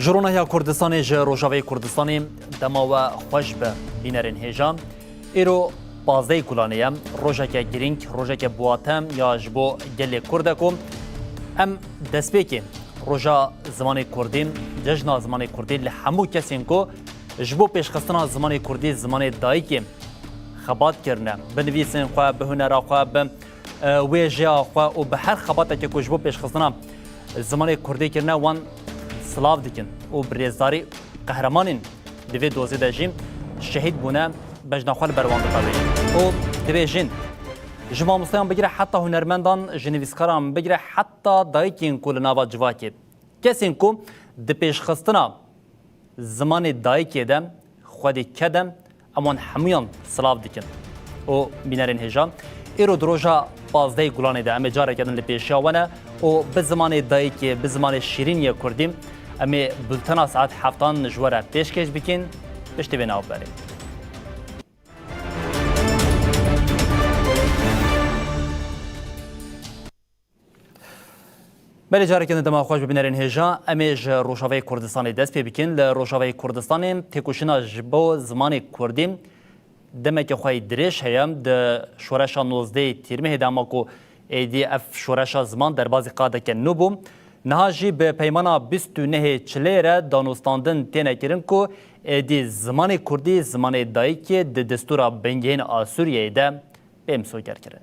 جرونا یا کردستان ج روجاوی کردستانی دما و خوش به بینرین هجام ایرو بازده کلانیم روژه که گرینگ روژه که بواتم یا جبو گل کردکم ام دسپیکی روژا زمان کردیم جشن زمان کردی لحمو کسین کو جبو پیشخستنا زمان کردی زمان دایکی خبات کرنه بنویسین خواه به هنر خواه به ویجا خواه و به هر خباته که جبو پیشخستنا زمان کردی کرنه وان سلاف دیکن و بریزداری قهرمانین دوی دوزی دجیم شهید بونه بجناخوال بروان دقاوی و دوی جن جمع مسلمان بگیره حتی هنرمندان جنویسکاران بگیره حتی دایکین کل ناوا جواکی کسین کو د پیشخستنا زمان دایکی دم خودی کدم امان همیان سلاف دیکن و بینرین هجا ایرو دروژا بازده گلانه ده امی جاره کدن لپیشیا ونه و به زمان دایکی به زمان شیرینی کردیم امی بلتنا ساعت هفتان جواره پیشکش بکن بشتی بین آب بریم بله جاره کنه دما خوش ببینرین هجا امیج روشاوی کردستانی دست پی بکن لروشاوی کردستانی تکوشنا جبو زمان کردیم دمه که خواهی دریش هیم ده شورشا 19 تیرمه هدامه که ایدی اف شورشا زمان در بازی قاده که نوبوم نهاجی به پیمانا 29 چلیره دانوستاندن تینه کرن که ایدی زمان کردی زمان دایی که ده دستورا بنگین آسوریه ده بمسو کرن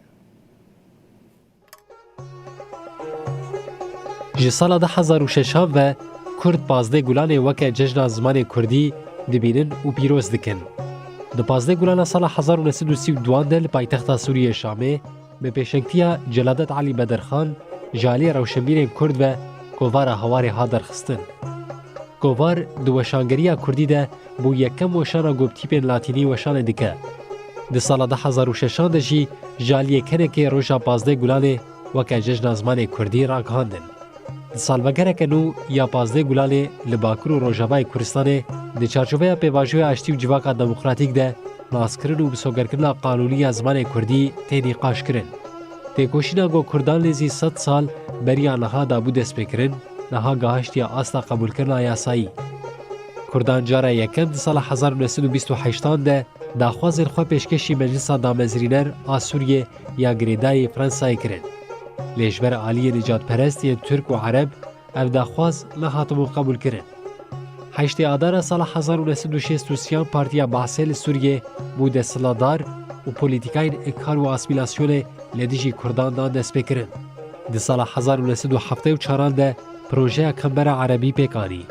ji sala 2006 ve Kurd pazdê gulanê weke cejna zimanê Kurdî dibînin û pîroz dikin. Di pazdê gulana sala 1932 de li paytexta Sûriyê Şamê bi pêşengtiya Celadet Alî Bederxan ji aliyê rewşenbîrên Kurd ve kovara hewarê hat derxistin. Kovar di weşangeriya Kurdî de bû yekem weşana goptîpên latînî weşanê dike. Di sala 2006 de jî ji aliyê kenekê roja pazdê gulanê weke cejna zimanê Kurdî ragihandin. Salvegereke nû ya pazdê gulalê li Bakur û Rojavayê Kurdistanê di çarçoveya pêvajoya aştî û civaka demokratîk de naskirin û bisogerkirina qanûnî ya zimanê Kurdî tê nîqaşkirin. Têkoşîna got Kurdan lê zî 100 sal beriya niha dabû destpêkirin, niha gaheştiya asta qebûlkirina yasayî. Kurdan cara yekem di sala 1928 de daxwazên xwe pêşkêşî Meclisa Damezrîner a Sûriyê ya girêdayê Fransayê kirin. Lêjber aliyê nîcatperestiyên Türk û Ereb ev daxwaz nehatibû qebûl kirin. Heştê adara sala 1963 Partiya Behsê li Sûriyê bû desthilatdar û polîtîkayên îkhar û asîlasyonê li dijî Kurdan da destpêkirin. Di sala 1974 de projeya Kembera Erebî pêkanî.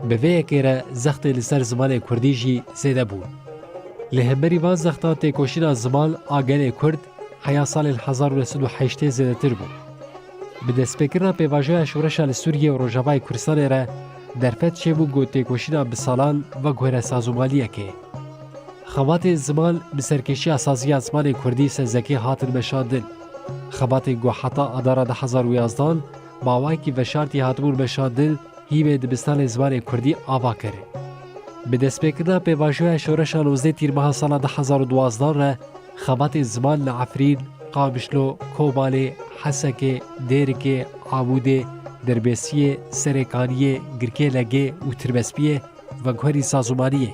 Bi vê yekê re zextê li ser zimanê Kurdî jî zêde bûn. Li hemberî van zextan têkoşîna ziman a gelê Kurd heya salên 1908 zêdetir bû. Bi destpêkirina pêvajoya şoreşa li Sûriyê û Rojavayê Kurdistanê re derfet çêbû got têkoşîna bisalan ve guhere sazûmaliyekê. Xebatên ziman bi serkêşiya saziya zimanê Kurdî sezekê hatin meşandin. Xebatên guheta adara 2011 mawayekî veşartî hatibûn meşandin hîvê dibistanê zimanê Kurdî ava kirin. Bi destpêkirina pêvajoya şoreşa 19 tîrmeha sala 2012 re xebatên ziman li Efrîn, Qamişlo, Kobalê, Hesekê, Dêrikê, Amûdê, Derbêsiyê, Serêkaniyê, Girkêlegê û Tirmespiyê ve guherî sazûmaniyê.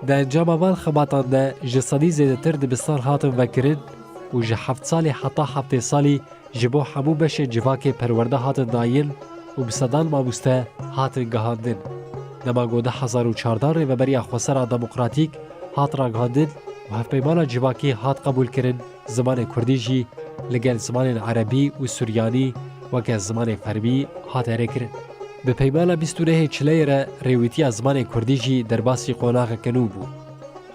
Di encama van xebatan de ji sedî zêdetir dibistan hatin vekirin û ji 7 salê heta 7 salî ji bo hemû beşên civakê perwerde hatin dayîn û bi sedan mamûste hatin gihandin. Dema got 2014 rêveberiya xwesera demokratîk hat ragihandin û hevpeymana civakî hat qebûl kirin zimanê Kurdî jî li gel zimanên Erebî û Suryanî weke zimanê Ferbî hat erêkirin. Bi peymana 29 çileyê re rêwîtiya zimanê Kurdî jî derbasî qonaxeke nû bû.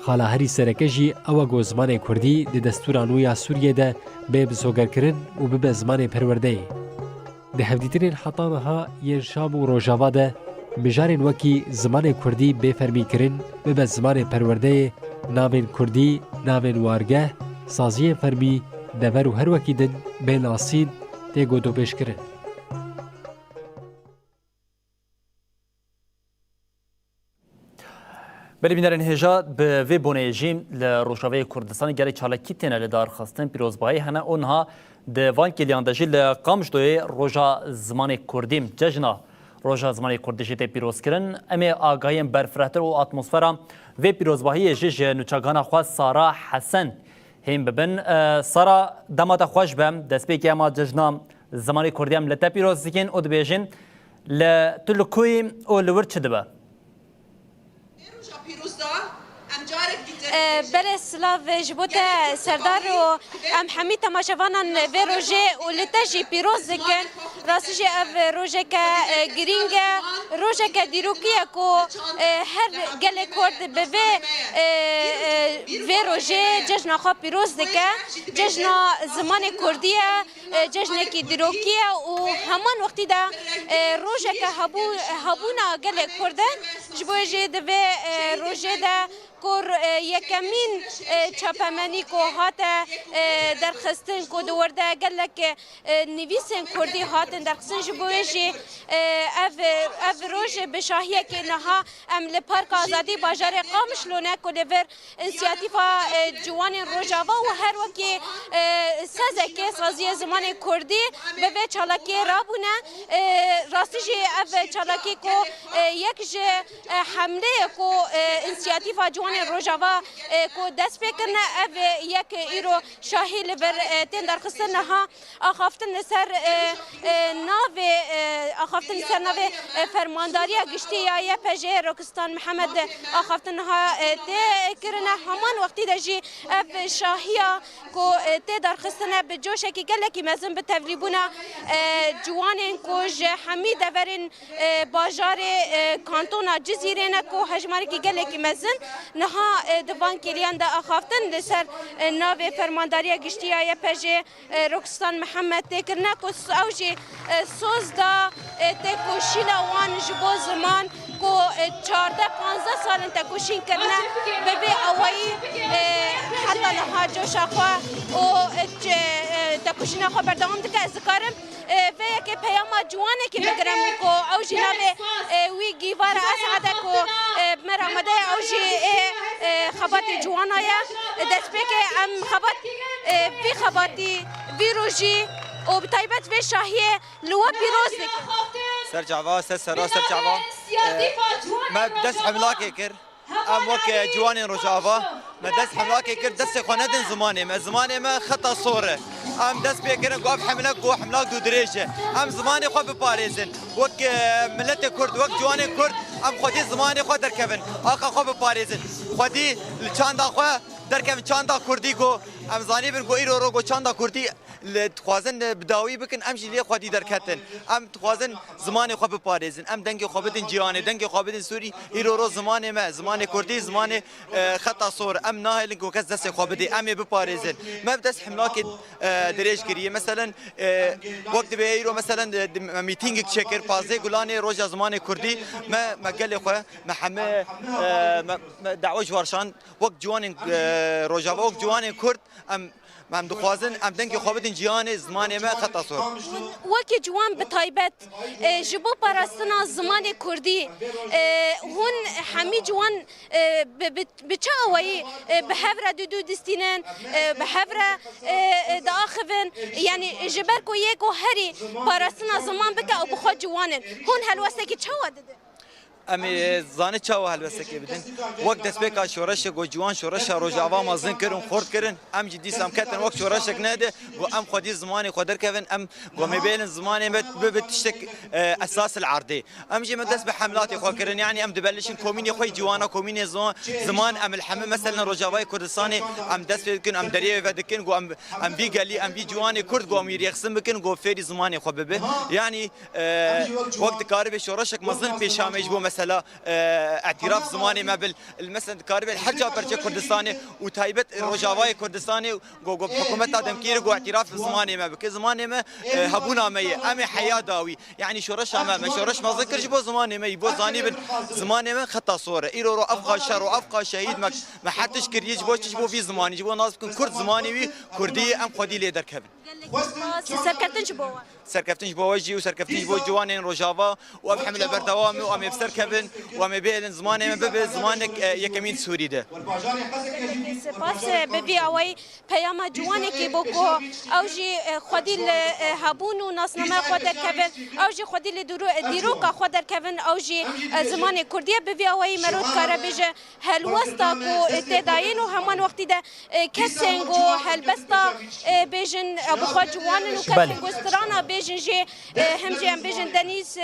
Xala herî sereke jî ew got zimanê Kurdî di destûra nû ya Sûriyê de bê bisogerkirin û bibe zimanê perwerdeyê. Di hevdîtinên heta niha yên Şam û Rojava de mijarên wekî zimanê Kurdî bêfermîkirin bibe zimanê perwerdeyê navên Kurdî, navên wargeh, saziyên fermî, dever û her wekî din bên asîn tê gotopêşkirin. بله بینرین هجا به وی بونیجیم لروشاوی کردستان گری چالکی تنه لدار خستن پیروزبایی هنه اونها دوان کلیان دجی لقامشتوی روژا زمان کردیم ججنا روژا زمانی کردی ته پیروز کردن امی آگاهیم برفرهتر و اتمسفرا و پیروزباهی جج نوچگان خواست سارا حسن هم ببن سارا دمات خوش بم دست به که اما ججنا زمانی کردی هم لته پیروز دیکن او دبیجن لتلکوی او لورد چه دبه بله سلاو جبوت سردار و ام حمید تماشاوانان و روژه و لتجی پیروز دکن راستش او روژه که گرینگه روژه که دیروکیه که هر گل کرد به و روژه جشن خواه پیروز دکه جشن زمان کردیه جشن که دیروکیه و همان وقتی ده روژه که هبونا گل کرده جبوه ده روژه ده کور یکمین چاپمنی کو هات درخستن کو دورده گلک نویسن کردی هاتن درخستن جبویجی اف روز بشاهیه که نها ام لپارک آزادی بازار قامش لونه کلیور انسیاتیفا جوان روجاوا و هر وکی سازکی سازی زمان کردی به چالاکی رابونه راستیجی اف چالاکی کو یک حمله کو انسیاتیفا جوان روجاوا کو دست بکنه اف یک ایرو شاهی لبر تن درخستن نها آخافتن سر ناو فرمانداری گشتی یا پژه روکستان محمد آخافتن ها ته کرنا همان وقتی دجی اف شاهیا کو ته درخستن به جوش کی گله کی مزن به تبلیبونا جوان کوج حمید ورن بازار کانتونا جزیره کو هجماری کی گله کی مزن نها دوان کلیان دا آخافتن لسر ناو فرمانداری گشتی یا پژه روکستان محمد ته کرنا کو اوجی سوز دا تکوشینا وان جبو زمان کو 14-15 سال تکوشین کرنا به اوایی حتی نها جوشا خوا و تکوشینا خوا بردام دکه ازکارم و یکی پیاما جوانه که بگرم کو اوجی ناوی وی گیوار اسعده کو مرامده اوجی خباتی جوانایا دست بکه ام خبات وی خباتی وی روژی و بطیبت و شاهیه لوا پیروز دکن سر جعبا سر جعبا ما دست حملاكي كر ام وك جواني رجعبا ما دست حملاكي كر دست خواندن زماني ما خطا صوره ام دست بيكرن قاف حملاك دو دريشه ام زماني خو بباريزن وك ملت كرد وك جواني كرد ام خدي زماني خو دركبن اخا خو بباريزن خدي چاندا خو دركبن چاندا كردي گو ام زاني بن گو ايرو رو گو چاندا كردي تخوازن بداوی بکن ام جلی خودی درکتن ام تخوازن زمان خوب بپارێزن ام دنگ خوب بدن جیانه دنگ خوب بدن سوری ایرو زمان ما زمان کردی زمان خطا صور ام ناهل کو کس دست خوب بدی ام بپارێزن ما بدس حملاک دريج کریه مثلا وقت به ایرو مثلا میتینگ چکر پازه گلانه روز زمان کردی ما قال خو محمد دعوه جوارشان وقت جوان روجاوا وقت جوان کرد ام من دخوازن ام دنگ خواب بدین جیان زمان ما خطا صور وکی جوان بتایبت جبو پرستنا زمان کردی هون همی جوان بچه اوایی به هفره دو دستینن به هفره داخفن یعنی جبر کو یک و هری پرستنا زمان بکه و بخواد جوانن هون هلوسته که چه وده امی زانه چاو هلوسته که بدن وقت دست بکا شورش گو جوان شورش روجاوا مازن کرن خورد کرن ام جدی سام کتن وقت شورشک نده گو ام خودی زمانی خودر کفن ام گو میبین زمانی بتشتك اساس العرضي ام جي مدس بحملات خو کرن يعني ام دبلشن كوميني خوي جوانا كوميني زمان ام الحمل مثلا روجاواي كردستاني ام دس بكن ام دريه فدكن گو ام بي قالي ام بي جواني كرد گو مير يخصم بكن گو فيري زماني خو ببه يعني وقت كارب شورشك مازن بيشامج بو مثلا اعتراف زماني ما بال مثلا كارب الحرجه برجه كردستاني وتايبت روجاواي كردستاني جو حكومه دمكير جو اعتراف زماني ما بك زماني ما هبونا مي امي حياه داوي يعني شورش ما شورش ما ذكر جبو زماني ما يبو زاني بن زماني ما خطا صوره ايرو ابقى شر وابقى شهيد ما حدش كر يجبو تجبو في زماني جبو ناس كرد زماني وي كردي ام خدي لي دركبن سركفتن جبو سركفتن جبو وجي وسركفتن جبو جوانين روجافا وام حمله بردوامي وام بسركب كبن وما بين زمان ما بين زمانك يكمين سوري ده سپاس ببی اوی پیام جوانی کی بوکو اوجی خودی هبون و ناسنامه خود در کبن اوجی خودی دیرو کا خود در کبن اوجی زمان کردی ببی اوی مرود کار بجه هلوستا کو تداین و همان وقتی ده کسنگو هلبستا بجن ابو خود جوان و کسنگو استرانا بجن جی هم جی هم بجن دنیس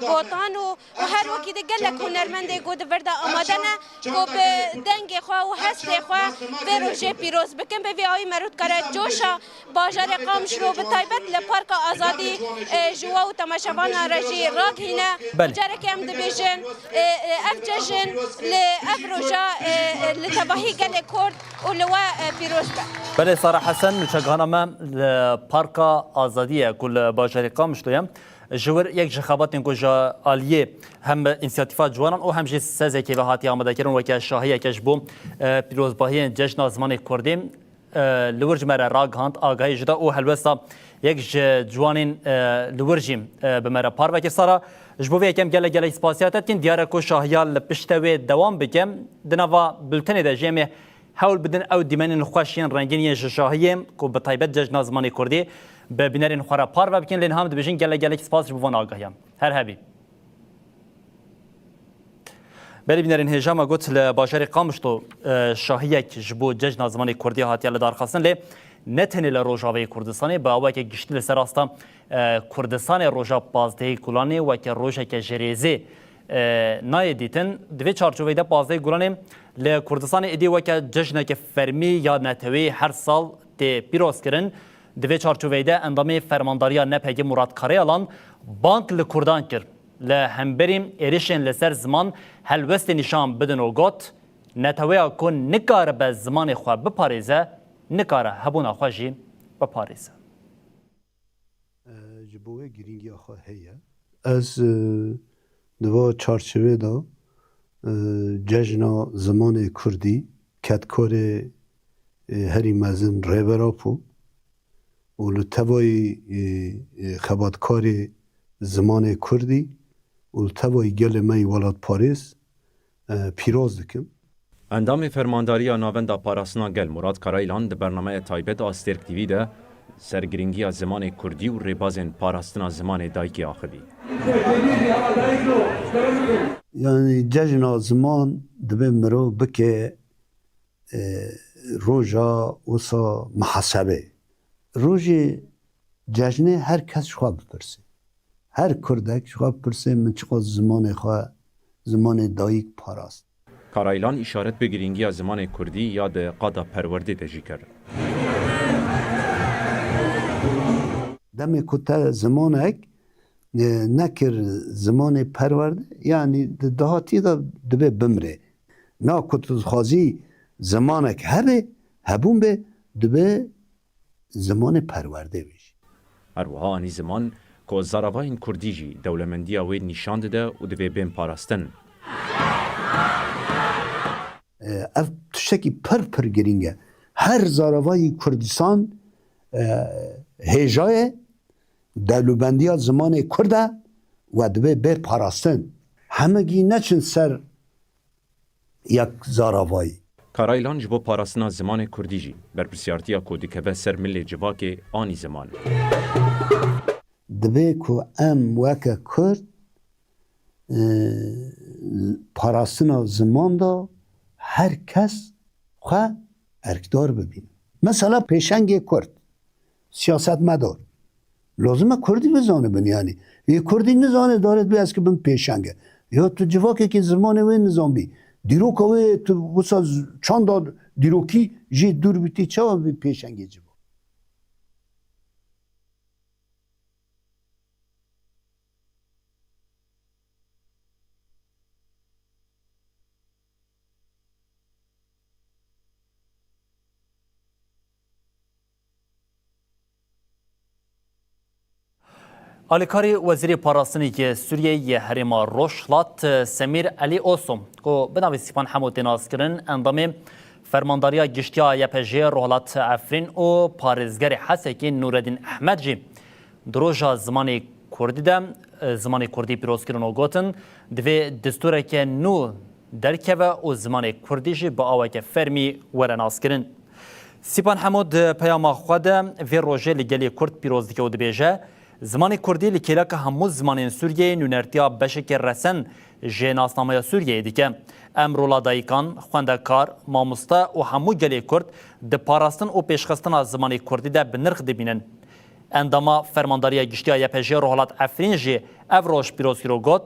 بوتان و هر وقتی ده گلک هنرمنده گود وردا آمادنه کو به دنگ خو و هست خو به روژه پیروز بکن به وی مرود کاره جوشا باجار قام شروع به تایبت لپارک آزادی جوا و تماشاوان رجی راگینه جاره که هم دبیجن اف جشن اف روژا لتباهی گل کرد و لوا پیروز به بله سارا حسن نوچگانا ما پارک آزادیه کل باجار قام شروع جور یک جخابات نگوجا عالیه هم انسیاتیفات جوانان او هم جس سازی که به هاتی آماده کردن و که شاهی کش بو پیروزباهی جشن زمان کردیم لورج مره راگ هاند آگاهی جدا او هلوستا یک جوانین لورجیم به مره پار و که سارا جبوی یکم گله اسپاسیاتت کن دیاره کو شاهیال پشتوی دوام بکم دنوا بلتنی ده جمع حول بدن او دیمن خوشین رنگین شاهیم کو به طیبت جشن زمان کردی به بینرین خورا پار و بکن لین هم دبیجین گله سپاس بوان آگاهیم هر هبی بله بینرین هجام گوت لباشر قامشتو شاهیک جبو جشن زمان کردی هاتی لدار خواستن لی نتنی لروجاوی کردستانی با اوه که گشتی لسراستا کردستان روجا پازده گلانی و که روژه که جریزی نای دیتن دوی چارچوبه ده پازده گلانی لکردستان ایدی و که جشن که فرمی یا نتوی هر سال ده پیروز کرن دوی چارچوبه ده اندامی فرمانداریا نپگی مراد کاری الان بانک لکردان کرد لهمبریم ایریشن لسر زمان هلوست نشان بدن و گوت نتویا کن نکاره به زمان خواه بپاریزه نکاره هبونا خواه جی بپاریزه جبوه گرینگی خواه هیه از دوا چارچوه دا جشن زمان کردی کتکار هری مزن ریبراپو و لطوای خباتکار زمان کردی و تبای گل می ولاد پاریس پیروز دکم اندام فرمانداری ناوندا پاراسنا گل مراد کارایلان ده برنامه تایبت آسترک تیوی ده سرگرینگی زمان کردی و ریبازن پاراستنا زمان دایکی آخدی یعنی جشن زمان دبه مرو بکه روژا وسا محاسبه روژ جشن هر کس شواب بپرسه هر کردک شواب پرسه من چقدر زمان دایک پاراست کارایلان اشارت به گرینگی زمان کردی یا ده قادا پرورده دجی کرد دمی کتا زمانک نکر زمان پرورده یعنی دهاتی دا دبه بمره نا کتا خوازی زمانک هبون به دبه زمان پرورده بیش اروها آنی زمان که زاراواین کردی جی دولمندی آوی نشان ده و دوی بین پاراستن اف تشکی پر گرینگه هر زاراوای کردستان هجای دولبندی ها زمان کرده و دوی بیر پاراستن همگی نچن سر یک زاراوایی کارایلان جبو پاراستنا زمان کردی جی بر پرسیارتیا کودی که به سر ملی جواک آنی زمان دبی که ام وکه کرد پاراستنا زمان دا هر کس خواه ارکدار ببینه مثلا پیشنگ کرد سیاست مدار لازمه کردی بزانه بنی یعنی یه کردی نزانه دارد بی از که بم پیشنگه یا تو جواکه که زمان وی نظام بی دیروک وی تو بسا چند داد دیروکی جی دور بیتی چه و بی پیشنگی جواک آلیکاری وزیر پاراستنی که سوریه هریما روشلات سمیر علی اوسوم که بناوی سیپان حمود ناز کرن اندام فرمانداریا گشتیا یپجه روحلات عفرین و پارزگر حسکی نوردین احمد جی دروژا زمان کردی ده زمان کردی پیروز کردن و گوتن دوی دستوره که نو درکوه و زمان کردی جی با آوه که فرمی ورناس کرن. سیپان حمود پیام خود وی روژه لگلی کرد پیروز دیگه و دبیجه زمان کردی لکیلک همو زمان سوریه نونرتیا بشک رسن جناسنامه سوریه دیگه امرولا دایکان خواندکار ماموستا و همو گلی کرد د پاراستن و پیشخستن از زمان کردی ده بنرخ دبینن. انداما فرمانداری گشتی یپجه روحالات افرین جی افروش پیروز کرو گوت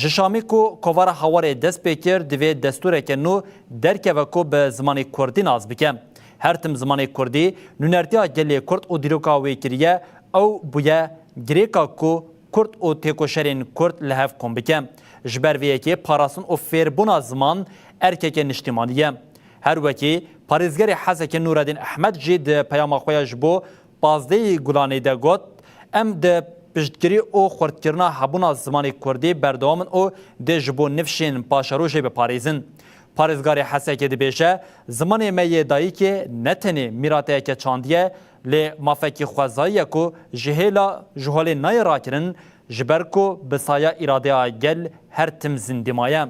جشامی کو کوارا حوار دست بکر دوی دستوره که نو درکه و کو به زمان کردی ناز بکه. هر تم زمان کردی نونرتیا گلی کرد و دیروکا ویکریه او بویا گریکا کو کرد و تکوشرین کرد لحف کن بکه. جبر ویه که پاراسون و فیربونا زمان ارکه که نشتیمانیه. هر وکی پاریزگری حسک نوردین احمد جید پیام خویا جبو پازده گلانه ده گوت ام ده پشتگیری او خوردکرنا حبونا زمان کردی بردوامن او ده جبو نفشین پاشاروشه به پاریزن. پارێزگاری حەسێکی دەبێژە زمانê me yê dayîkê ne tenê mîrateyeke çandiye lê mafekî xwezayî ku ji hêla ji holê nayê rakirin ji ber ku bi saya îradeya gel her tim zindî maye.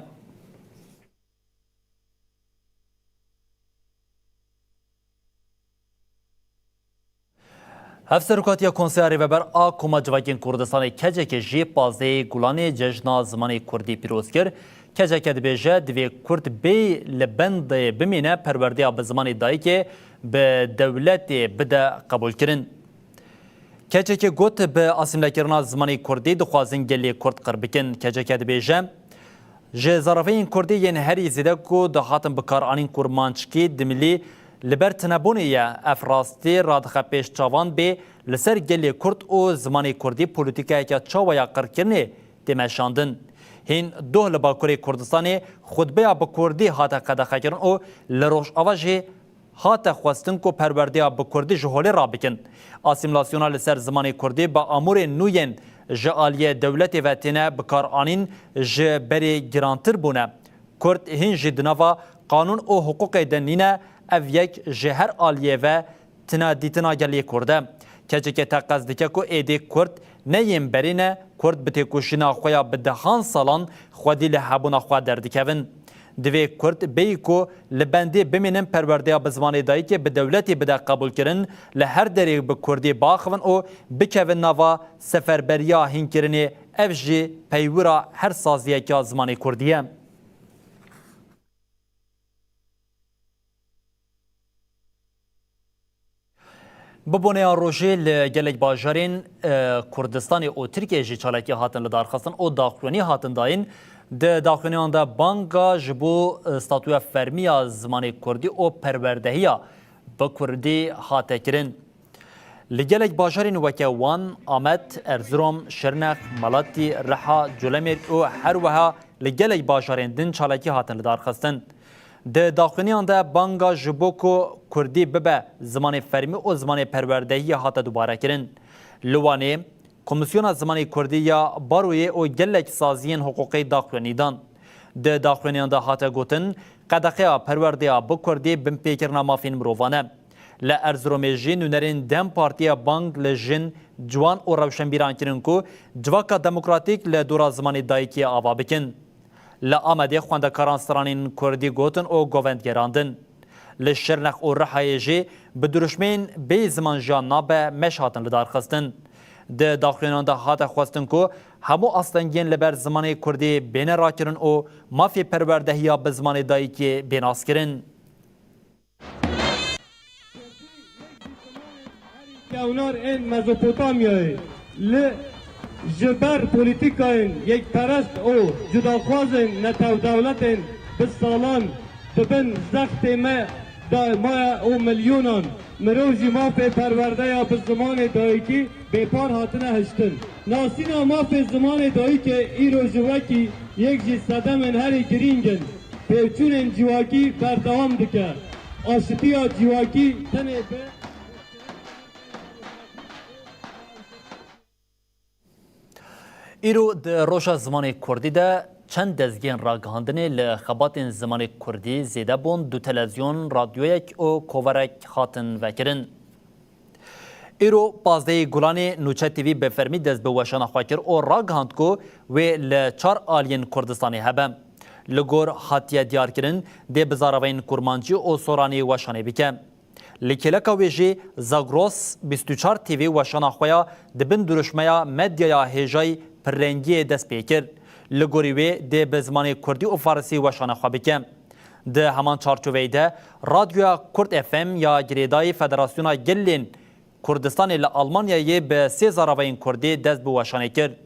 Hevserokatiya Konseya Rêveber a Koma Civakên Kurdistanê kecekê jî pazdeyê Gulanê cejna zimanê Kurdî pîroz kir. Keceke dibêje divê Kurd bê li bendê bimîne perwerdeya bi zimanê dayîkê bi dewletê bide qebûlkirin. Keceke got bi asîmlekirina zimanê Kurdî dixwazin gelê Kurd qir bikin. Keceke dibêje ji zarafeyên Kurdî yên herî zêde ku dihatin bikaranîn kurmançikî dimilî li ber tinebûnê ye ev rastî radixe pêş çavan bê li ser gelê Kurd û zimanê Kurdî polîtîkayeke çawaya qirkirinê tê meşandin. Hên doh li Bakurê Kurdistanê xutbeya bi Kurdî hate qedexekirin û li Rojava jî hate xwestin ku perwerdeya bi Kurdî ji holê rabikin. Asîmlasyona li ser zimanê Kurdî bi amûrên nû yên ji aliyê dewletê ve têne bikaranîn ji berê girantir bûne. Kurd hîn jî di nava qanûn û hiqûqê de nîne ev yek ji her aliyê ve tina dîtina gelê Kurd e. Keceke te qez dike ku êdî Kurd ne yên berê ne Kurd bi têkoşîna xwe ya bi dehan salan xwedî li hebûna xwe derdikevin. Divê Kurd bêyî ku li bendê bimînin perwerdeya bi zimanê dayîkê bi dewletê bide qebûlkirin li her derê bi Kurdî baxivin û bikevin nava seferberiya hînkirinê ev jî peywira her saziyeka zimanê Kurdî ye. Bibûneya rojê li gelek bajarên Kurdistanê û Tirkiyeyê jî çalakî hatin li darxistin û daxuyanî hatin dayîn. Di daxuyaniyan de banga ji bo statuya fermiya zimanê Kurdî û perwerdehiya bi Kurdî hate kirin. Li gelek bajarên weke Wan, Amed, Erzurum, Şirnex, Malatî, Riha, Culemêr û her wiha li gelek bajarên din çalakî hatin li darxistin. Di daxuyaniyan de banga ji bo ku Kurdî bibe zimanê fermî û zimanê perwerdehiyê hate dubare kirin. Li Wanê Komisyona Zimanê Kurdî ya Baroyê û gelek saziyên hiqûqî daxuyanî dan. Di daxuyaniyan de hate gotin qedexeya perwerdeya bi Kurdî bin pêkirina mafên mirovan e. Li Erzurumê jî nûnerên Dem Partiya Bang li jin ciwan û rewşenbîran kirin ku civaka demokratîk li dora zimanê dayîkê ava bikin. Li Amedê xwendekaran stranên Kurdî gotin û govendgerandin. Li Şirnex û Rihayê jî bi duruşmeyên bê ziman jiyan nabe meş hatin li darxistin. Di daxuyanan de hate xwestin ku hemû astengiyên li ber zimanê Kurdî bêne rakirin û mafê perwerdehiya bi zimanê dayîkê bênas kirin. Kevnar ên Mezopotamyayê li ji ber polîtîkayên yekperest û cudaxwazên netewdewletên bi salan dibin zextê me maya û milyonan mirov jî mafê perwerdeya bi zimanê dayîkî bêpar hatine hiştin. Nasîna mafê zimanê dayîkê îro ji wekî yek jî sedemên herî girîng in. Pêvçûnên civakî berdewam dike. Aşitiya civakî tenê be îro di roja zimanê Kurdî de çend dezgehên ragihandinê li xebatên zimanê Kurdî zêde bûn du televizyon, radyoyek û koverek hatin vekirin. ایرو پازده گولانی نوچه تیوی به فرمی دست به وشان خواکر او راگ هاند کو و لچار آلین کردستانی هبه. لگور حتیه دیار کرن ده بزاروین کرمانجی او سورانی وشانی بکه. لکلکا ویجی زاگروس 24 تیوی وشان خویا دبن درشمیا مدیا هجای پرنگی دست پیکر. لگوری وی ده به زمان کردی و فارسی وشان خوا بکه. ده همان چارچوبه ده رادیو کرد اف ام یا گریدای فدراسیون گلین کردستان ل آلمانیای به سه زاروین کردی دست به وشانه کرد.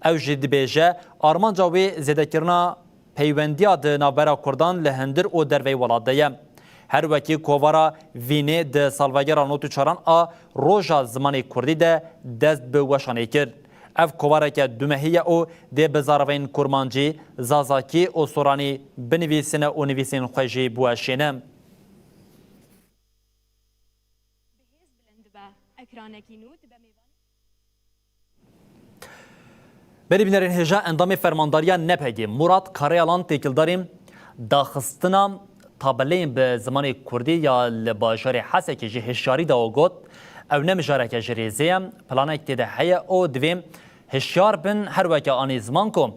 او جدی بیجه آرمانجا وی زیده کرنا پیوندیا ده نابرا کردان لهندر او دروی ولادهیه. هر وکی کووارا وینه ده سالوگرا نوتو چاران آ روژا زمان کردی ده دست به وشانه کرد. اف کووارا که دومهیه او ده بزاروین کرمانجی زازاکی او سورانی بنویسنه او نویسین خوشی بوشینه. بری بینرین هجا اندام فرمانداریا نپگی مراد کاریالان تکیلداریم داخستنا تابلین به زمان کردی یا لباجار حسه که جه هشیاری دا گوت او نمجاره که جریزیم پلانه اکتیده حیه او دویم هشیار بن هر وکه آنی زمان کم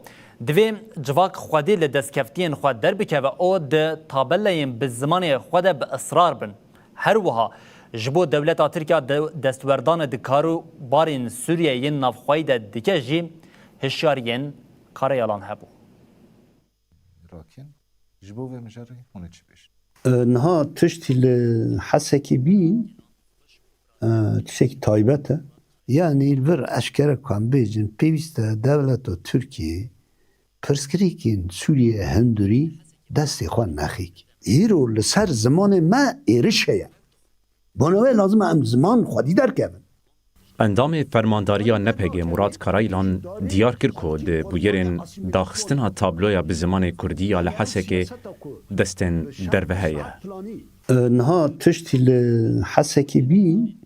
دویم جواک خودی لدستکفتین خود در بکه و او ده تابلین به زمان خود به اصرار بن هر وها جبو دولت ترکیه دستوردان دکارو بارین سوریه ین نافخوایی ده دیگه جی هشیارین کاره یالان هبو. راکن جبو و مجاری اونه چی بیش؟ نها تشتی لحسکی بی تشتی تایبته یعنی البر اشکره کن بیجن پیوسته دولت ترکیه پرسکریکین سوریه هندوری دستی خوان نخیک ایرو لسر زمان ما ایرشه بانوه لازم هم زمان خودی در کبن. اندام فرمانداریا نپگی مراد کارایلان دیار کرد که ده بویرین داخستنا تابلویا به زمان کردی یا لحسه که دستن در بهیه. نها تشتی لحسه که بی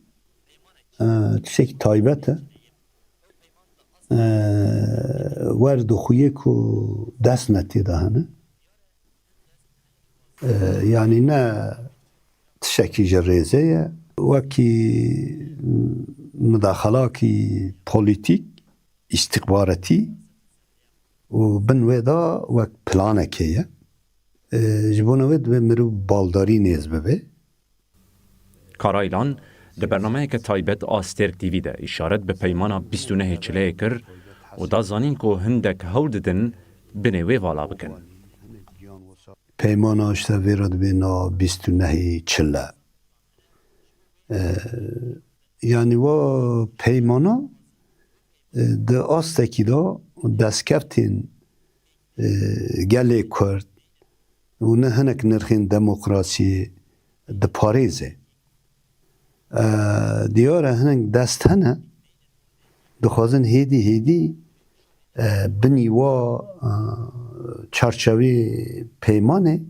تشتی تایبته ورد خویه که دست نتیده هنه یعنی نه تشکی جریزه وکی مداخلاتی پولیتیک استخباراتی و بنویدا وک پلانه کیه جبونوید به مرو بالداری نیز ببه کارایلان ده برنامه که تایبت آستر تیوی ده اشارت به پیمانا 29 چله کر و دا زانین که هندک هول ددن بنوی والا بکن. پیمانا اشتا ویرد بینا 29 چله یعنی و پیمانا ده آستکی دا دستکفتین گله کرد و نه هنک نرخین دموکراسی ده پاریزه دیاره هنک دست هنه دخوازن هیدی بنی و چارچوی پیمانه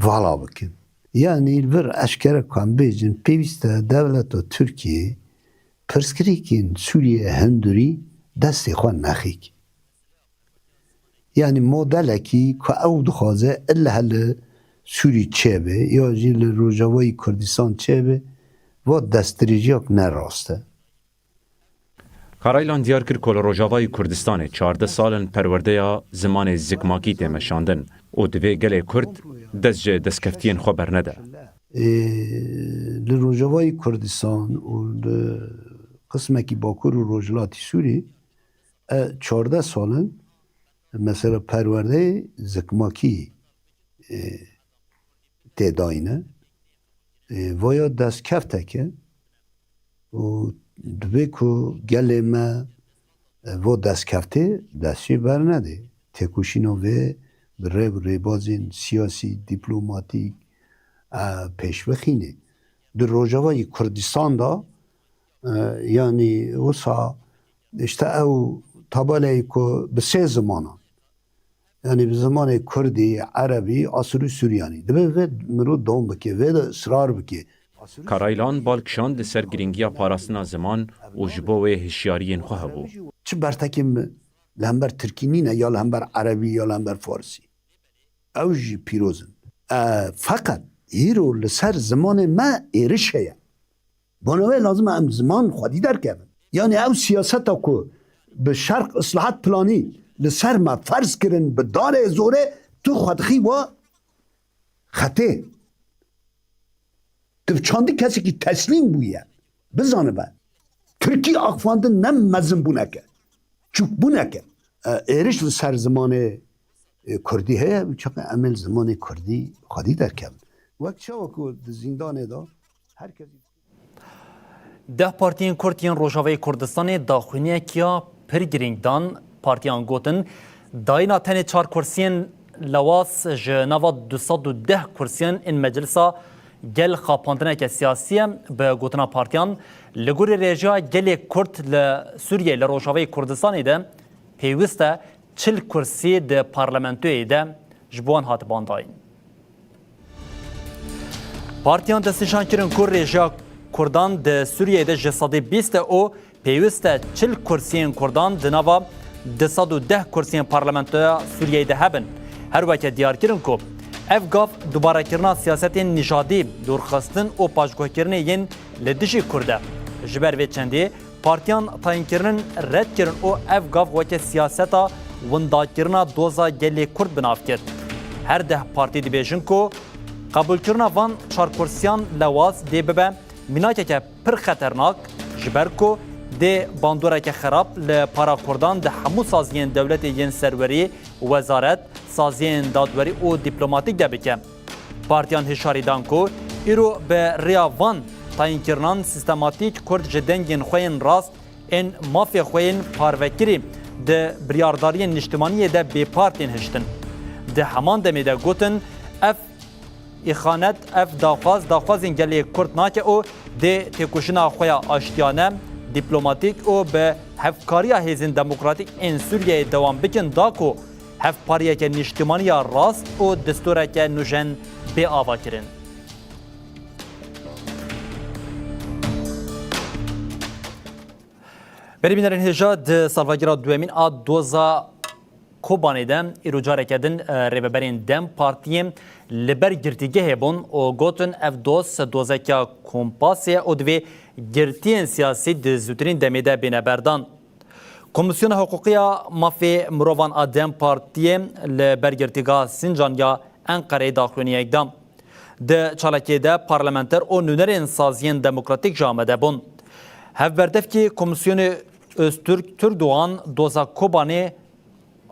والا بکن یعنی البر اشکره کن بیجن پیوسته دولت و ترکیه پرسکریکین سوریه هندوری دستی خوان نخیک یعنی مدلکی که او دخوازه الا هل سوری چه به یا جیل روجاوی کردستان چه به و دستریجیاک نراسته کارایلان دیار کرد که روجاوای کردستان 14 سالن پرورده یا زمان زکماکی تیمشاندن و دوی گله کرد دست دستکفتین خو برنده. لروجاوای کردستان و قسمه کی باکور و روجلاتی سوری 14 سالن مثلا پرورده زکماکی تداینه و یا دستکفته که و دوی که گله ما و دستکفته دستی برنده تکوشینو و ریبازین سیاسی دیپلماتیک پیشوخینه در روجاوای کردستان دا یعنی وسا اشتا او تاباله که به سه زمانه یعنی به زمان کردی عربی آسوری سوریانی دبه مرو دوم بکه و اصرار بکه کارایلان بالکشاند سر گرینگیا پاراستنا زمان و جبو هشیارین خواه بو. چه برتکم لهمبر ترکینینه یا لهمبر عربی یا لهمبر فارسی او جی پیروزن فقط ایرو لسر زمان ما ایرشه بناوی لازم ام زمان خودی درکبن یعنی او سیاست کو به شرق اصلاحات پلانی لسر ما فرض کرن به دار زوره تو خودخی و خطه تو چندی کسی که تسلیم بویه بزانه با ترکی آخواندن نم مزم بونکه چوک بونکه ایرش لسر زمان کردی هیا چقدر عمل زمان کردی خودی درکبن وقت شو کو زندانه دا هر کسی ده پارتیین کردین روژاوی کردستان داخوینیه کیا پر گرینگدان پارتیان گوتن داینا تنی 4 کرسیین لواس جنوا 210 کرسیین این مجلسا گل خاپاندنه که سیاسیه به گوتنا پارتیان لگوری رژیا گل کرد لسوریه لروژاوی کردستان ده پیوسته 40 کرسی ده پارلمنتوی ده جبوان هات بانداین پارتیان دستنشان کرن کور رژیا کردان ده سوریه ده جسادی 20 او پیوسته 40 کرسیین کردان دنوا 210 کرسیین پارلمنتویا سوریه ده هبن هر وقت دیار کرن کو اف گاف دوباره کرنا سیاست نژادی دورخواستن او پاژگوه کرنه ین لدیجی کرده جبر و چندی پارتیان تاین کرن رد کرن او اف گاف وقت سیاستا وندا کرنا دوزا گلی کرد بناف کرد هر ده پارتی دی بیژن کو قبول کرنا وان 4 کرسیان لواز دی ببه مناکه که پر خطرناک جبر کو ده باندوره که خراب لپارا کردان ده همو سازین دولت ین سروری وزارت سازین دادوری او دیپلماتیک ده بکه پارتیان هشاری دان کو ایرو به ریاوان تاین کرنان سیستماتیک کرد جدنگین خوین راست این مافیا خوین پاروکری ده بریارداری نشتمانی ده بی پارتین هشتن ده همان دمی ده گوتن اف اخانت اف داخواز انگلی کرد ناکه او ده تکوشنا خویا آشتیانه دیپلماتیک او به هفکاری هیزن دموکراتیک این سوریه دوام بکن داکو هفپاریه که نشتمانی راست او دستوره که نوژن به آوا کرن. بریم این هجاد سالواگیرا دوامین دوزا کوبانی دم ایروجاره کردن ریبرین دم پارتیم لبر گرتیگه هبون و گوتن اف دوزه که کمپاسیه او دوی گرتین سیاسی دزوترین دمیده بینه بردان. کمیسیون حقوقی مافی مروان آدم پارتیم لبر گرتیگاه سنجان یا انقره داخلونی اقدام. ده چالکی ده پارلمنتر او نونرین سازین دموکراتیک جامعه بون. هف بردف که کمیسیون öztürk Türkdoğan doza Kobani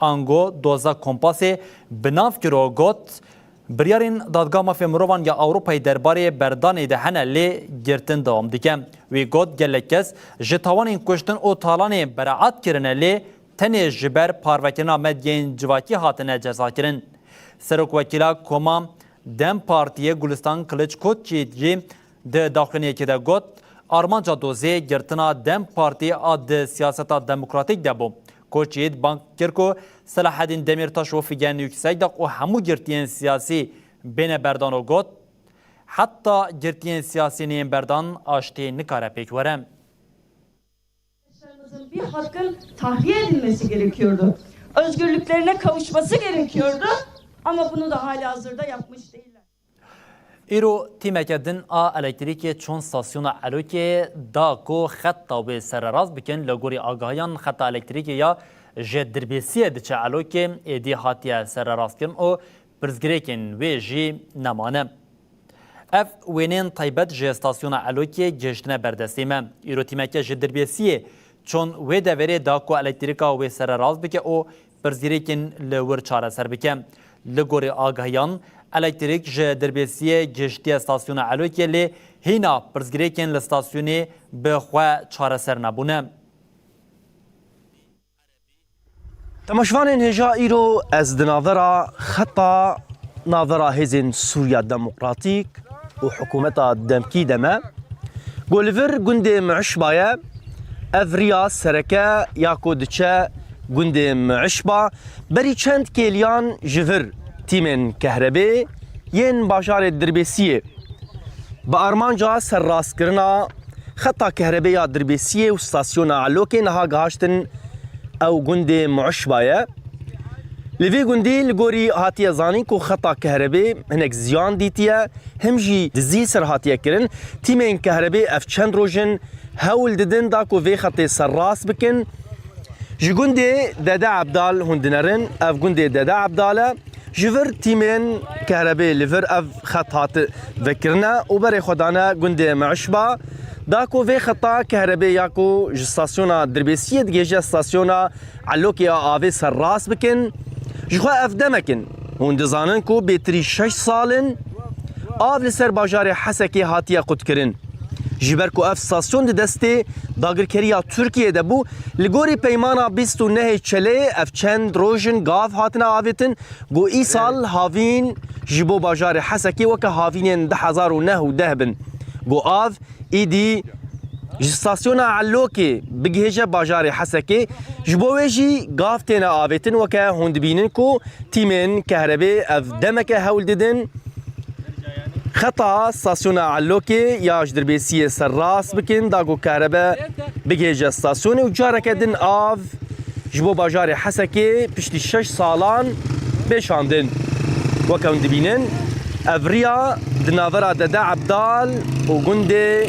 ango doza kompası binav kiro got biryarın dadgah mafya Mirovan ya Avrupa'yı derbarê berdanê de hene lê girtin devam dike. Wê got gelek kes ji tawanên kuştin û talanê beraat kirine lê tenê ji ber parvekirina medyên civakî hatine cezakirin. Serokwekîla Koma Dem Partiye Gulistan Kılıçkotçî jî di daxiliyekê de got Armanca dozê girtina Dem Partiye a di siyaseta demokratîk de bû. Koçît bank kir ku Selaheddin Demirtaş û Figen Yüksek de û hemû girtiyên siyasî bêne berdan û got hatta girtiyên siyasînên berdan aştê nikare pêk were. Bir hakkın tahliye edilmesi gerekiyordu. Özgürlüklerine kavuşması gerekiyordu. Ama bunu da halihazırda yapmış değiller. ایرو تیمکدن آ الکتریکی چون ستاسیون الوکی دا کو خطا به سرراز بکن لگوری آگاهیان خطا الکتریکی یا جدربیسیه دچه الوکی ایدی هاتیه سرراز کن او برزگریکن وی جی نمانه. اف وینین تایبت جه ستاسیون الوکی گشتنه بردستیمه. ایرو تیمکه جدربیسیه چون وی دوری دا کو الکتریکا وی سرراز بکن او برزگریکن لور چاره سر بکن. لگوری آگاهیان elektrik ji derbesiye giştiye stasyona Alokê lê hîna pirsgirêkên li stasyonê bi xwe çareser nebûne. Temaşvanên hêja îro ez di navbera xeta navbera hêzên Sûriya Demokratîk û hikûmeta demkî de me got li vir gundê Meişba ye ev riya sereke ya ku diçe gundê Meişba berî çend kêliyan ji vir تیمên kehrebê yên bajarê Dirbêsiyê bi armanca serrastkirina xeta kehrebeya Dirbêsiyê û stasyona Alokê niha gihaştin ew gundê Meişba ye لوی گندی لگوری هاتیه زانین کو خطا کهربی هنک زیان دیتیه هم جی دزی سر هاتیه کرن تیمین کهربی اف چند روژن هول ددن دا کو وی خطی سر راس بکن جی گندی دادا عبدال هندنرن اف گندی دادا عبداله جفر تیمین کهربی لفر اف خط هات ذکرنا و برای خدانا گندی معشبه داكو في خطا كهربي ياكو ستاسيونا دربيسيه دجيجه ستاسيونا علوكيا افي سراس بكن جخوا افدمكن هون دزانن كو بيتري 6 سالن اف لسر باجاري حسكي هاتيه قدكرن جبركو اف ستاسيون دستي داغركريا تركيا دبو لغوري بيمانا 29 چلي اف چند روجن غاف هاتنا افيتن جو اي سال هافين جبو باجاري حسكي وك هافين 10009 دهبن جو اف ایدی جستاسیونا علوکی بگهجه باجاری حسکی جبویجی گافتین آویتن وکه هند بینن کو تیمن کهربی اف دمک هول ددن خطا استاسیونا علوکی یا جدربیسی سراس بکن داگو کهربه بگهجه استاسیونی و جارک دن آف جبو باجاری حسکی پشتی 6 سالان بشاندن وکه هند بینن افريا دنافرا دادا عبدال وقندي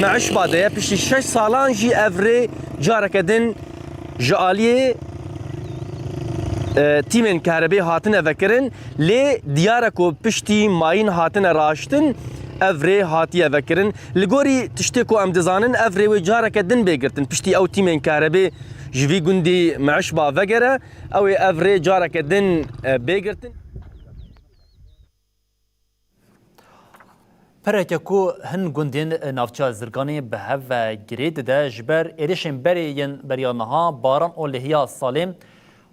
معش بعدها بشي 6 سالان جي افري جاركدن جاليه تيمن كهربي هاتن افكرن لي دياركو بشتي ماين هاتن راشتن افري هاتي افكرن لغوري تشتكو ام دزانن افري وجاركدن بيغرتن بشتي او تيمن كهربي جوي قندي معش با فقره او افري جاركدن بيغرتن پرکه کو هن گندین نافچه زرگانی به هف گرید ده جبر ایرشن بریین بریانها باران او لحیا سالم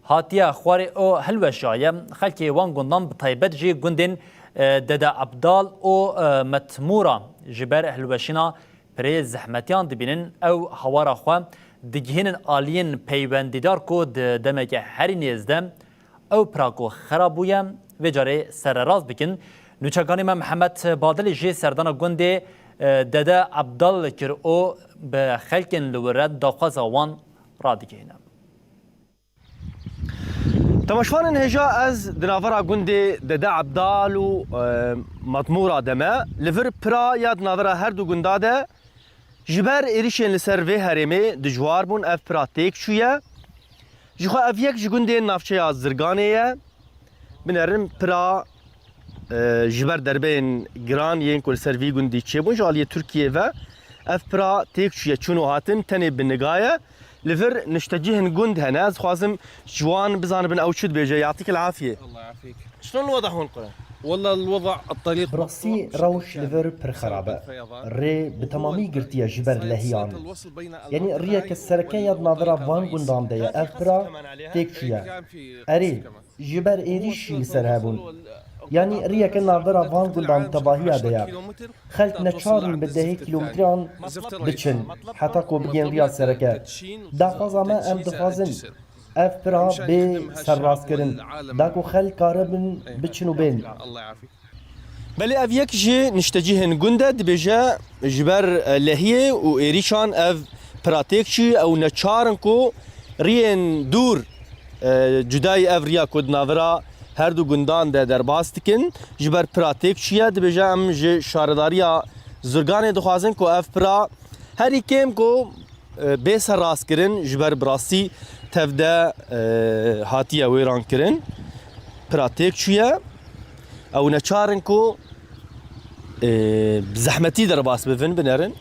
هاتیه خواری او هلو شایه خلکی وان گندان بطایبت جی گندین دادا عبدال او متمورا جبر هلوشینا پری زحمتیان دبینن او هوارا خواه دگهین آلین پیوندیدار کو دمک هری نیزده او پراکو خرابویم و جاره سر راز بکن نوچگانی من محمد بادل جی سردان گندی دادا عبدال کر او به خلکن لورد داخواز وان را دیگهینم تماشوان هجا از دنافرا گندی دادا عبدال و مطمورا دمه لور پرا یا دنافرا هر دو گنداده جبر ایریشن لسر وی هرمی دجوار بون اف پراتیک شویه جخوا اف یک جگندی نافچه از زرگانیه بنرم پرا جبر دربین گران ین کل سر وی گندی چه بون جالیه ترکیه و اف پرا تیک شویه چونو هاتن تنی بنگایه لفر نشتجهن گند هنا از خوازم جوان بزان بن او شد بيجي يعطيك العافيه الله يعافيك شلون الوضع هون قرا والله الوضع الطريق براسي روش لفر پر خرابه ري بتمامي قرتيا جبر لهيان يعني الريا كالسركه يد ناظره فان گندان ديه افرا تيكشيا اري جبر ايريش لسرهابون يعني ريا كالناظره فان گندان تباهيا ديه خلت نچارن بدهي كيلومتران بچن حتى كو بگين ريا سركه داخوازا ما ام دخوازن اف برا بي سراس كرن داكو خل كاربن بچنو بين بلي اف يك جي نشتجيهن گنده دبيجا جبر لهيه و ايريشان اف براتيكشي او نچارن كو رين دور جداي اف ريا كود ناورا هر دو گندان ده درباس دکن جبر براتيكشي دبيجا ام جي شارداريا زرگان دخوازن كو اف برا هر يكيم كو بي سراس كرن جبر براسي تفده هاتیه ویران کرن پراتیک چیه او نچارن کو زحمتی در باس بفن بنرن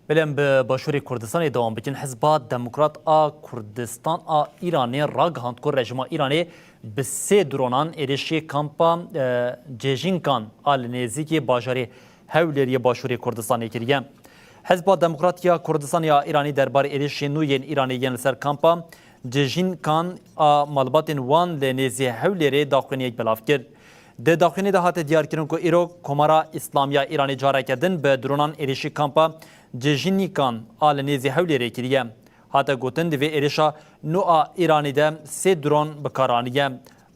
بلیم به باشوری کردستان دوام بکن حزب دموکرات کردستان ایرانی راگهاند که رژیم ایرانی به 3 درونان ایرشی کامپا جیجینکان آل نزدیکی باجاری هولری باشوری کردستان کریه. حزب دموکراتیا کردستان ایرانی دربار ایرشی نوین ایرانیین لسر کامپا جیجینکان مالبات وان لنزی هولری داخلی یک بلاف کرد. ده داخلی ده هات دیار کردن که ایرو کمارا اسلامیا ایرانی جاره کردن به درونان ایرشی کامپا جیجینیکان آل نیزی هولی ریکریه. هاته گوتن دوی ایریشا نوعا ایرانی ده سه درون بکارانیه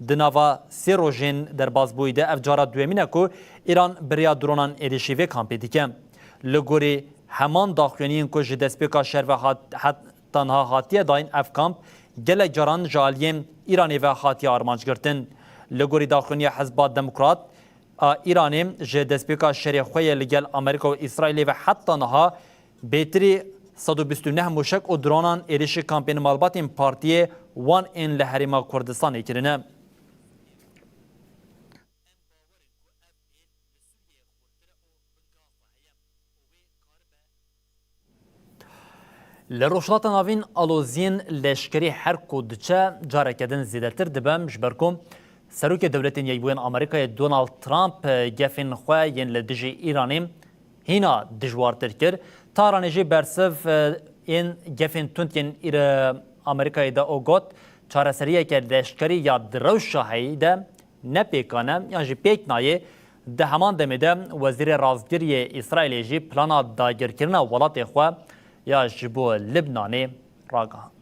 دناوا سه روژین در بازبوی ده افجارا دویمینه که ایران بریا درونان ایریشی و کامپی دیکه لگوری همان داخلینین که جدسپیکا شهر و تنها هاتیه داین اف کامپ گل جران جالیم ایرانی و هاتیه آرمانج گرتن لگوری داخلینی حزب دموکرات ایرانی جدسپیکا شهر خوی لگل امریکا و اسرائیل و حتی نها بیتری 129 موشک و درونان ایریشی کامپین مالباتین پارتیه وان این لحریما کردستان کرنه لروشلات ناوین آلوزین لشکری هر کودچه جارکدن زیدتر دبم جبرکم سروک دولتین یکبوین آمریکای دونالد ترامپ گفین خواه ین لدجی ایرانی هینا دجوارتر کر تارانجی برسف این گفین تونتین آمریکای دا اوگوت چارسریه که لشکری یا دروش شاهی ده نپیکانه یا جی پیک نایه ده همان دمیده وزیر رازگیری اسرائیلی جی پلانا داگر کرنه ولات خواه یا جبو لبنانی راگاند.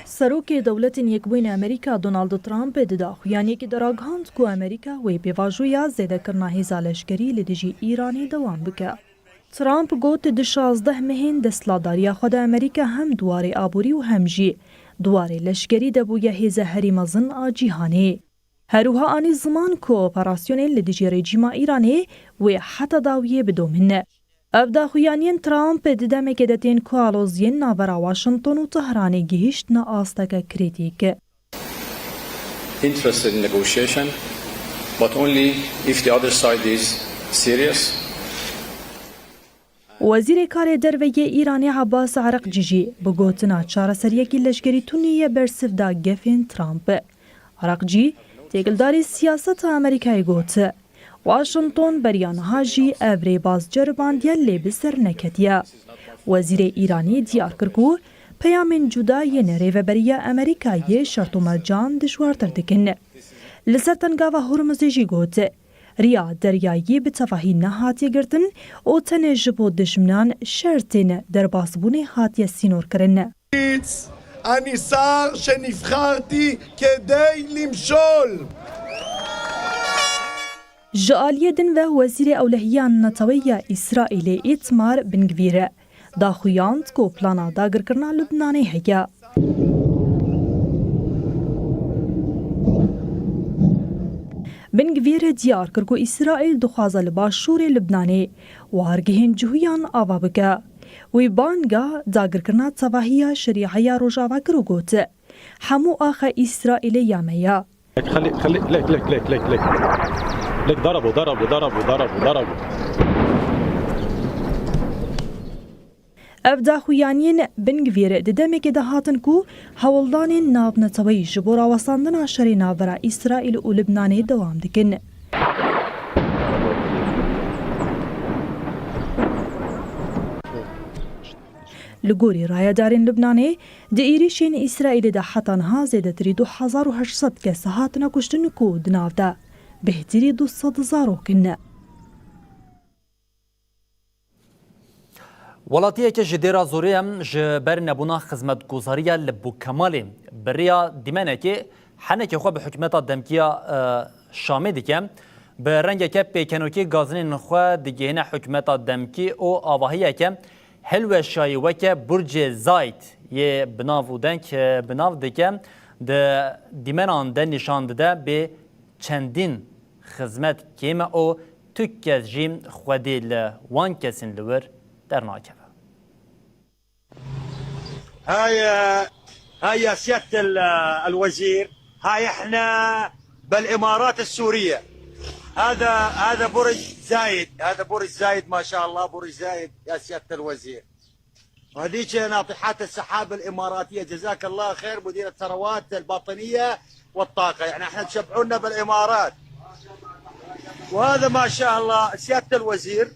سروک دولتین یکبوین امریکا دونالد ترامپ ددا خویانی که دراگاند کو امریکا وی بیواجویا زیده کرنا هیزا لشکری لدیجی ایرانی دوام بکه. ترامپ گوت د 16 مهین دستلاداریا خود امریکا هم دواره آبوری و هم جی دواره لشکری دبویا هیزا هریمازن آجیهانی. هروها آنی زمان کو اپراسیون لدیجی رژیم ایرانی و حتی داویه بدومنه. افدا خویانین ترامپ ددم کدتین کو آلوزین ناورا واشنطن و تهران گهشت نا آستک کریتیک. Interested in negotiation, but only if the other side is serious. وزیر کار درویه ایرانی عباس عرق جیجی بگوتنا چارەسەریەکی لەشکری تونیە بەرسفدا گەفین ترامپ. عرق جی تێگلداری سیاسەت ئەمریکای گوت واشنطن بەریانەها جی ئەڤرێ بازجەرباندیە لێ بسەر نەکەتیە. وەزیرê ئیرانی دیار کرد و پەیامên جودا yên rêveberiya Amerîkayê şertûmercan dijwartir dikin. Li ser tengava Hormuzê jî got riya deryayî bi tevahî nehatiye girtin û tenê ji bo dijminan şertên derbasbûnê hatiye sînorkirin. אני שר שנבחרתי כדי למשול. Ji aliyê din ve Wezîrê Ewlehiyan Netewîya İsraîlê Îtmar Bin-Gvîr daxuyand ku plana dagirkirina Lubnanê heye. Bin-Gvîr diyar kir ku İsraîl dixwaze li başûrê Lubnanê wargehên cihûyan ava bike. Wî banga dagirkirina tevahiya şerîeya rojavakir û got hemû axa İsraîlê ya me ye. Ev daxuyaniyên Bin-Gvîr di demekê de hatin ku hewildanên navnetewî ji bo rawestandina şerê navbera İsraîl û Lubnanê dewam dikin. Li gorî rayedarên Lubnanê di êrişên İsraîlê de heta niha zêdetirî 2800 kes hatine kuştin ku di nav de bêhtirî 200 zarokin. Welatiyeke ji dêra zorê ji ber nebûna xizmetguzariya li Bûkemalê biriya dîmenekê henekê xwe bi hikûmeta demkiya Şamê dike bi rengeke pêkenokî gazinên xwe digihîne hikûmeta demkî û avahiyeke helweşayî weke Burcê Zayt yê binav û denk binav dike di dîmenan de nîşan dide bê çendîn xizmet kême û tuk kes jî xwedê li wan kesên li wir dernakeve. هاي يا سيادة الوزير هاي احنا بالامارات السورية هذا برج زايد برج زايد ما شاء الله برج زايد يا سيادة الوزير وهذيك ناطحات السحاب الاماراتية جزاك الله خير مدير الثروات الباطنية والطاقة يعني احنا تشبعونا بالامارات وهذا ما شاء الله سيادة الوزير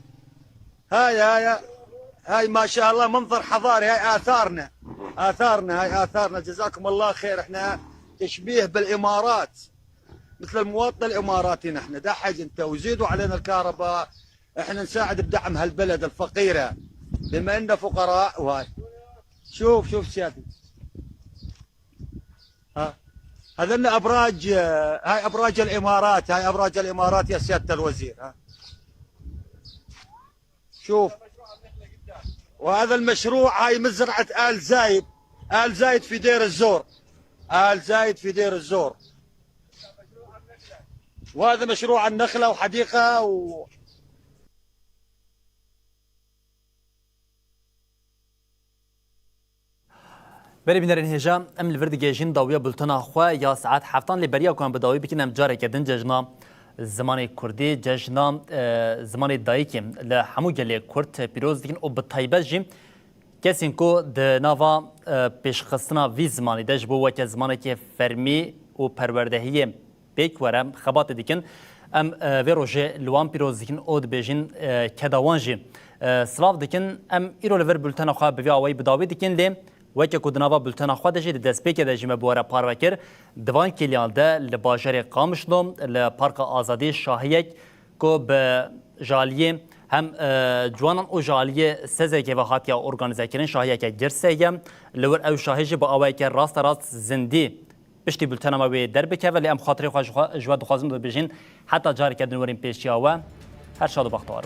هاي ما شاء الله منظر حضاري هاي آثارنا جزاكم الله خير احنا تشبيه بالإمارات مثل المواطن الإماراتي نحن دحج انت وزيدوا علينا الكهرباء احنا نساعد بدعم هالبلد الفقيره بما اننا فقراء. وهاي شوف سيادي، ها هذن ابراج، هاي ابراج الامارات، هاي ابراج الامارات يا سياده الوزير. ها شوف، وهذا المشروع هاي مزرعه آل زايد، آل زايد في دير الزور، آل زايد في دير الزور. وهذا مشروع النخله وحديقه بری بینرین هجا ام لورد گیجین داویا بولتنا خو یا ساعت هفتان لبریا کن به داوی بکنم جاره کردن ججنا زمان کردی ججنا زمان دایکیم لحمو گلی کرد پیروز دیگن او بطایبه جیم کسی کو د نوا پیشخستنا وی زمانی دش بو وکه زمانی که فرمی و پروردهی بیک ورم خبات دیگن ام وی روژه لوان پیروز دیگن او دبیجین کداوان جیم سلاف دیگن ام ایرو لور بولتنا خو به وی بداوی دیگن لیم وکه کودناوا بولتنا خو دجی د دسپیک دجی مبوره پاروکر دوان کلیان ده لباجر قامشلوم ل پارک آزادی شاهیک کو به جالیه هم جوانان او جالیه سزه که وقت یا ارگانیزه کردن شاهیک گرسه لور او شاهیج با اوای که راست زندی پشتی بولتنا ما به در بکه ولی ام خاطر خو جواد خوازم دو بجین حتی جاری کردن ورین پیشیا و هر شاد و بختار